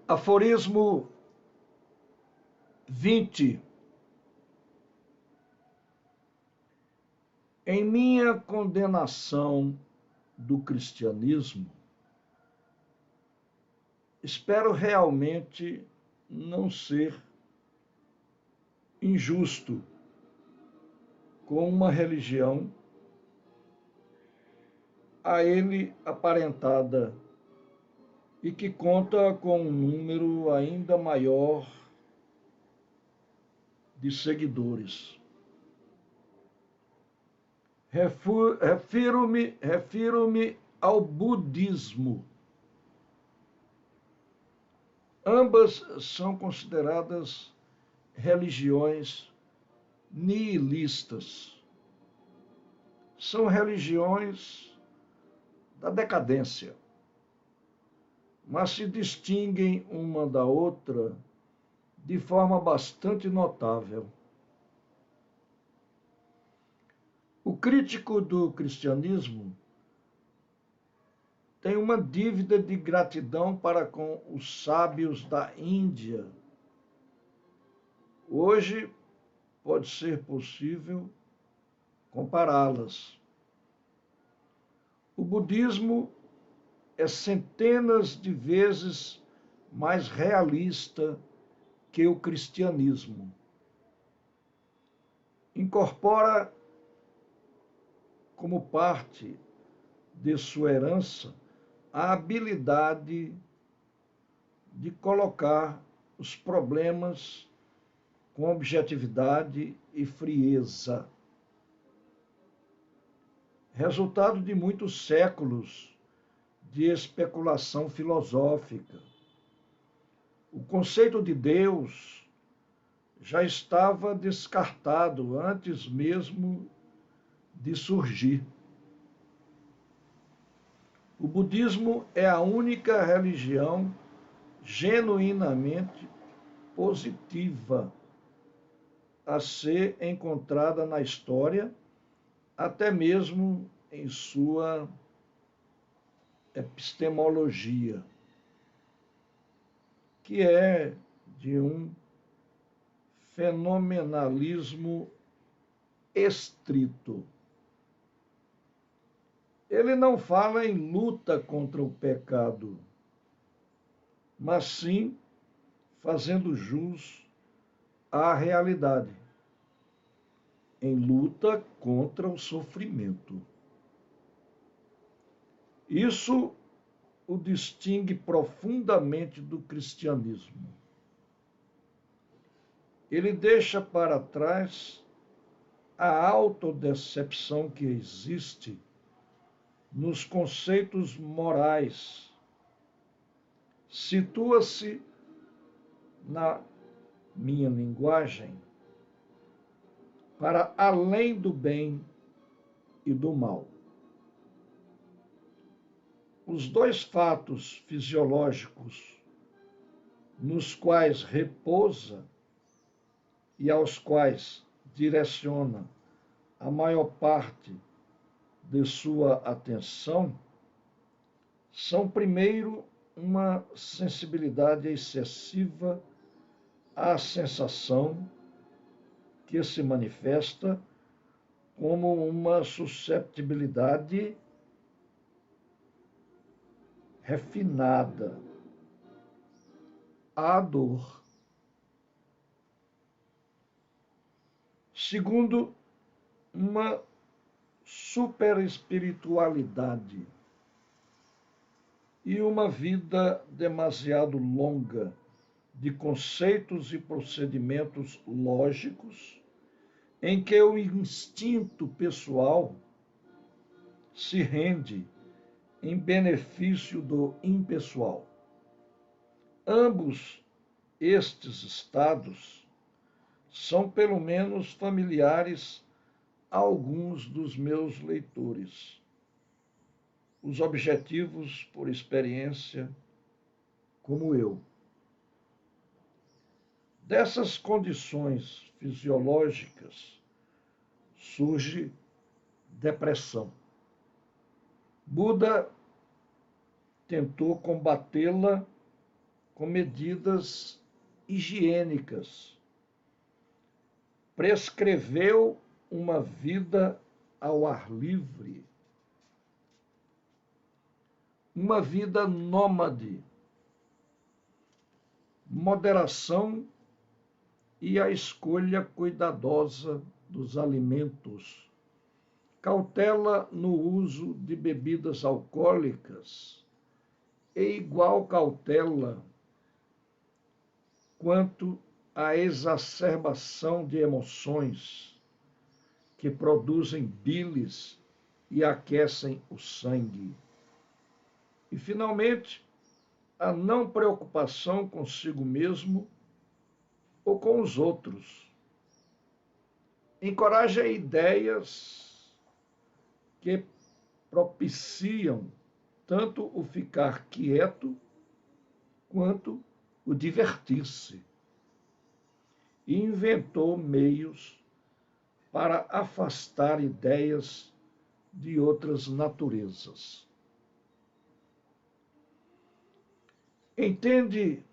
Aforismo 20. Em minha condenação do cristianismo, espero realmente não ser injusto com uma religião a ele aparentada e que conta com um número ainda maior de seguidores. Refiro-me ao budismo. Ambas são consideradas religiões nihilistas. São religiões da decadência, mas se distinguem uma da outra de forma bastante notável. O crítico do cristianismo tem uma dívida de gratidão para com os sábios da Índia. Hoje pode ser possível compará-las. O budismo é centenas de vezes mais realista que o cristianismo. Incorpora como parte de sua herança a habilidade de colocar os problemas com objetividade e frieza. Resultado de muitos séculos de especulação filosófica. O conceito de Deus já estava descartado antes mesmo de surgir. O budismo é a única religião genuinamente positiva a ser encontrada na história, até mesmo em sua epistemologia, que é de um fenomenalismo estrito. Ele não fala em luta contra o pecado, mas sim fazendo jus à realidade, em luta contra o sofrimento. Isso o distingue profundamente do cristianismo. Ele deixa para trás a autodecepção que existe nos conceitos morais. Situa-se, na minha linguagem, para além do bem e do mal. Os dois fatos fisiológicos nos quais repousa e aos quais direciona a maior parte de sua atenção são, primeiro, uma sensibilidade excessiva à sensação, que se manifesta como uma susceptibilidade refinada à dor. Segundo, uma superespiritualidade e uma vida demasiado longa de conceitos e procedimentos lógicos em que o instinto pessoal se rende em benefício do impessoal. Ambos estes estados são pelo menos familiares a alguns dos meus leitores. Os objetivos por experiência, como eu. Dessas condições fisiológicas surge depressão. Buda tentou combatê-la com medidas higiênicas. Prescreveu uma vida ao ar livre, uma vida nômade, moderação e a escolha cuidadosa dos alimentos, cautela no uso de bebidas alcoólicas e igual cautela quanto à exacerbação de emoções que produzem bilis e aquecem o sangue. E, finalmente, a não preocupação consigo mesmo ou com os outros. Encoraja ideias que propiciam tanto o ficar quieto quanto o divertir-se. E inventou meios para afastar ideias de outras naturezas. Entende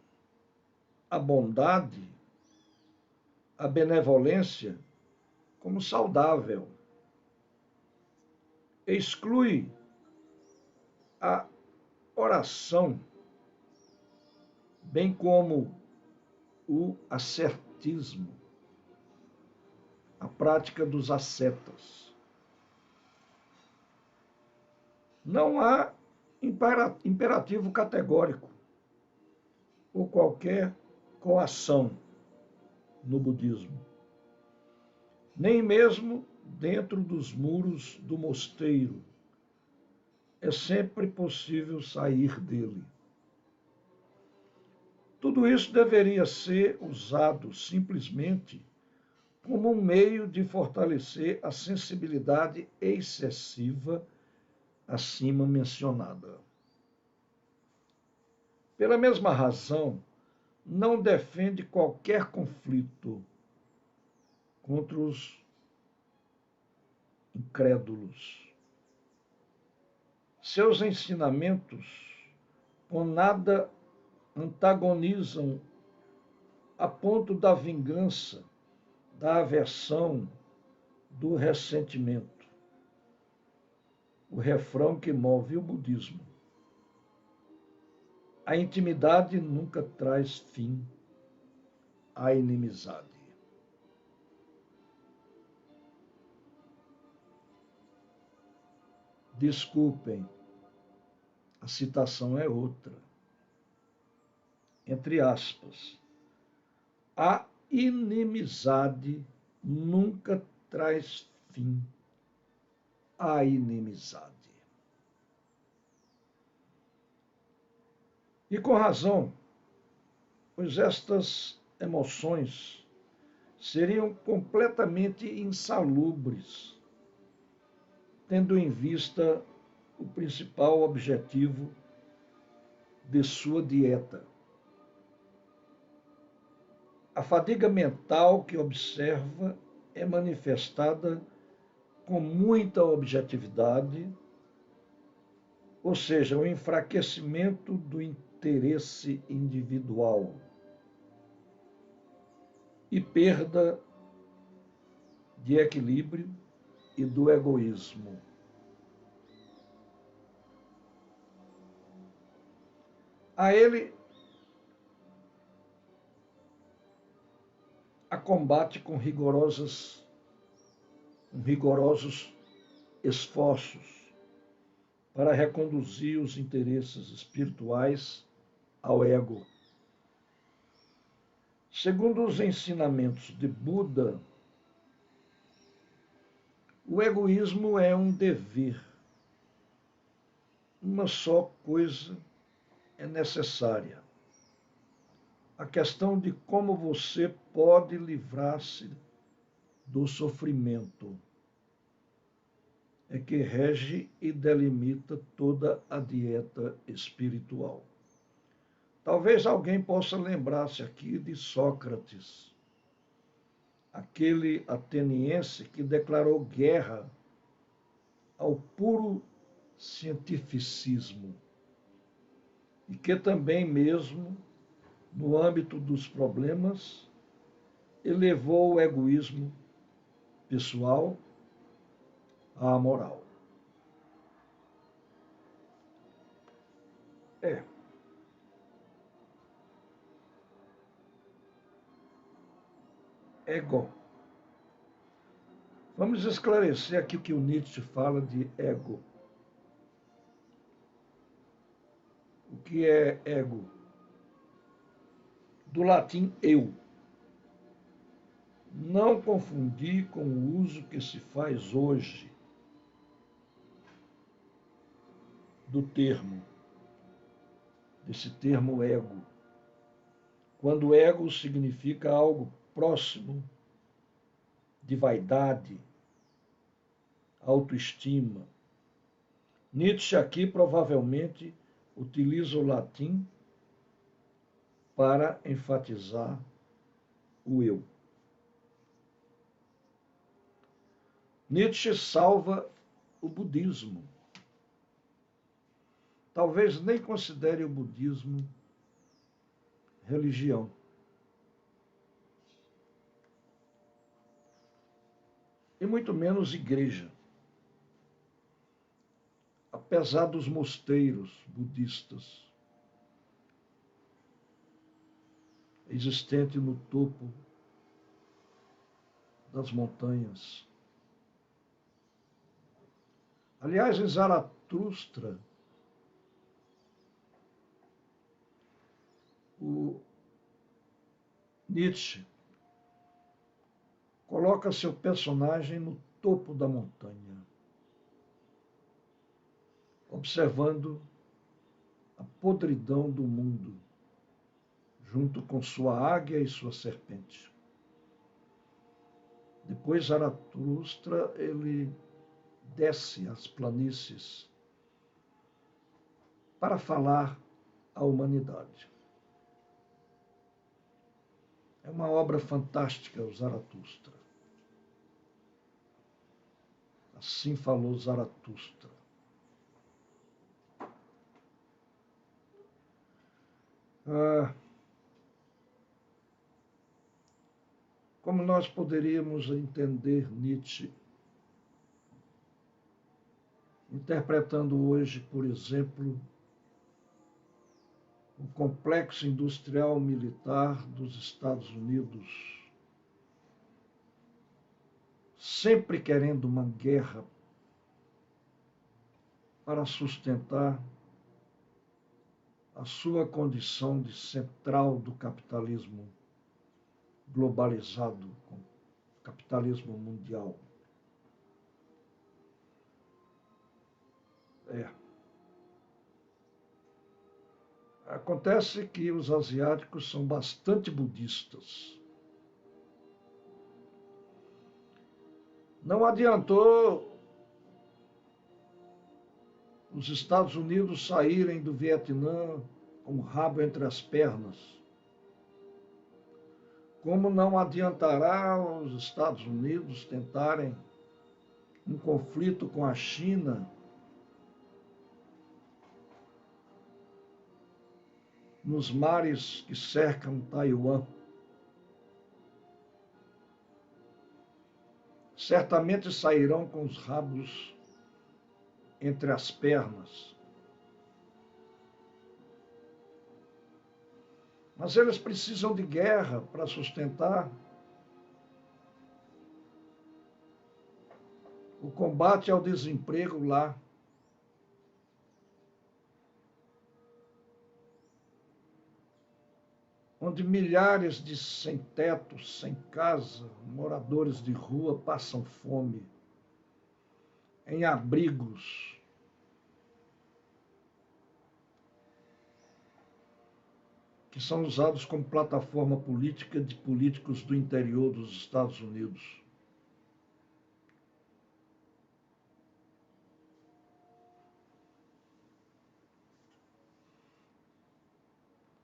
a bondade, a benevolência como saudável. Exclui a oração, bem como o ascetismo, a prática dos ascetas. Não há imperativo categórico ou qualquer coação no budismo, nem mesmo dentro dos muros do mosteiro. É sempre possível sair dele. Tudo isso deveria ser usado simplesmente como um meio de fortalecer a sensibilidade excessiva acima mencionada. Pela mesma razão, não defende qualquer conflito contra os incrédulos. Seus ensinamentos com nada antagonizam a ponto da vingança, da aversão, do ressentimento. O refrão que move o budismo. A intimidade nunca traz fim à inimizade. Desculpem, a citação é outra. Entre aspas, a inimizade nunca traz fim à inimizade. E com razão, pois estas emoções seriam completamente insalubres, tendo em vista o principal objetivo de sua dieta. A fadiga mental que observa é manifestada com muita objetividade, ou seja, o enfraquecimento do interesse individual e perda de equilíbrio e do egoísmo. A ele a combate com rigorosas com rigorosos esforços para reconduzir os interesses espirituais ao ego. Segundo os ensinamentos de Buda, o egoísmo é um dever. Uma só coisa é necessária: a questão de como você pode livrar-se do sofrimento é que rege e delimita toda a dieta espiritual. Talvez alguém possa lembrar-se aqui de Sócrates, aquele ateniense que declarou guerra ao puro cientificismo e que também mesmo no âmbito dos problemas elevou o egoísmo pessoal à moral. Ego. Vamos esclarecer aqui o que o Nietzsche fala de ego. O que é ego? Do latim eu. Não confundir com o uso que se faz hoje do termo, desse termo ego. Quando ego significa algo próximo de vaidade, autoestima. Nietzsche aqui provavelmente utiliza o latim para enfatizar o eu. Nietzsche salva o budismo. Talvez nem considere o budismo religião. E muito menos igreja. Apesar dos mosteiros budistas existentes no topo das montanhas. Aliás, em Zaratustra, o Nietzsche coloca seu personagem no topo da montanha, observando a podridão do mundo, junto com sua águia e sua serpente. Depois, Zaratustra, ele desce as planícies para falar à humanidade. É uma obra fantástica, o Zaratustra. Assim falou Zaratustra. Como nós poderíamos entender Nietzsche interpretando hoje, por exemplo, o complexo industrial militar dos Estados Unidos, sempre querendo uma guerra para sustentar a sua condição de central do capitalismo globalizado, com o capitalismo mundial. Acontece que os asiáticos são bastante budistas. Não adiantou os Estados Unidos saírem do Vietnã com o rabo entre as pernas. Como não adiantará os Estados Unidos tentarem um conflito com a China nos mares que cercam Taiwan. Certamente sairão com os rabos entre as pernas. Mas eles precisam de guerra para sustentar o combate ao desemprego lá, onde milhares de sem-teto, sem casa, moradores de rua passam fome, em abrigos, que são usados como plataforma política de políticos do interior dos Estados Unidos.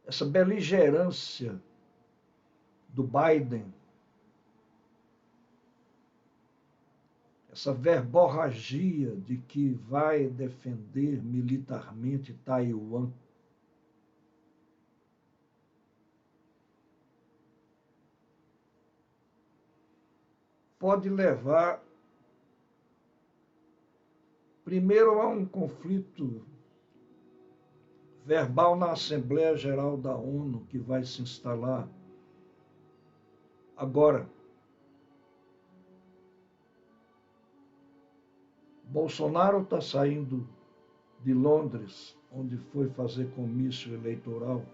Essa beligerância do Biden, essa verborragia de que vai defender militarmente Taiwan, pode levar primeiro a um conflito verbal na Assembleia Geral da ONU, que vai se instalar agora. Bolsonaro está saindo de Londres, onde foi fazer comício eleitoral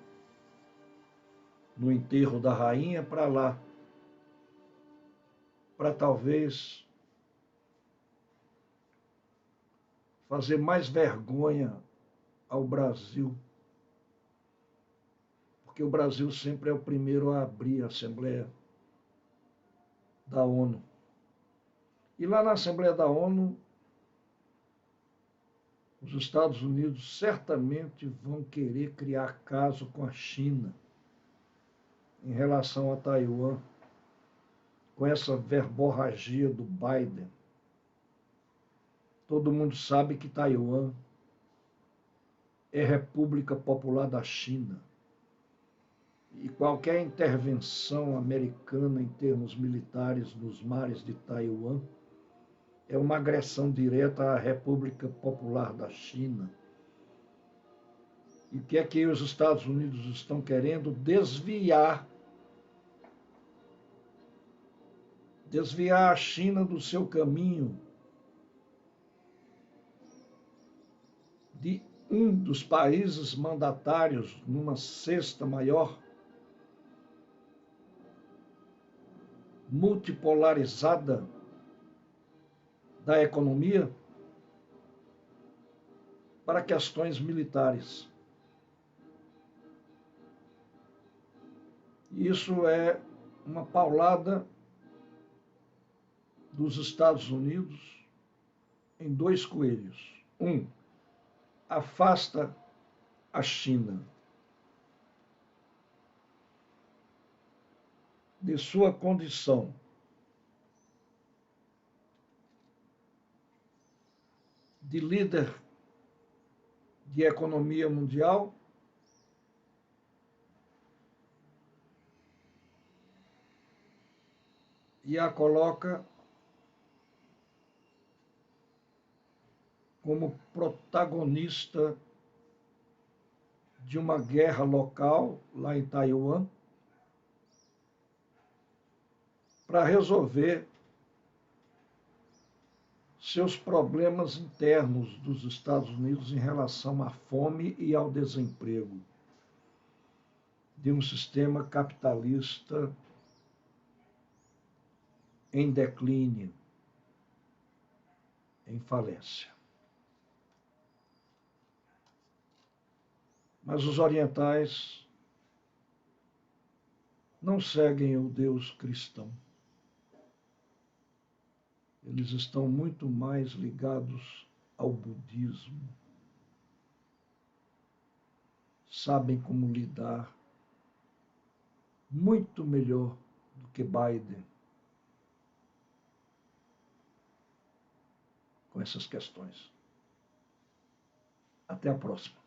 no enterro da rainha, para lá, para talvez fazer mais vergonha ao Brasil, porque o Brasil sempre é o primeiro a abrir a Assembleia da ONU. E lá na Assembleia da ONU, os Estados Unidos certamente vão querer criar caso com a China em relação a Taiwan, com essa verborragia do Biden. Todo mundo sabe que Taiwan é República Popular da China. E qualquer intervenção americana em termos militares nos mares de Taiwan é uma agressão direta à República Popular da China. E o que é que os Estados Unidos estão querendo? Desviar a China do seu caminho de um dos países mandatários numa cesta maior, multipolarizada da economia, para questões militares. Isso é uma paulada dos Estados Unidos em dois coelhos. Um, afasta a China de sua condição de líder de economia mundial e a coloca como protagonista de uma guerra local lá em Taiwan para resolver seus problemas internos dos Estados Unidos em relação à fome e ao desemprego de um sistema capitalista em declínio, em falência. Mas os orientais não seguem o Deus cristão. Eles estão muito mais ligados ao budismo. Sabem como lidar muito melhor do que Biden com essas questões. Até a próxima.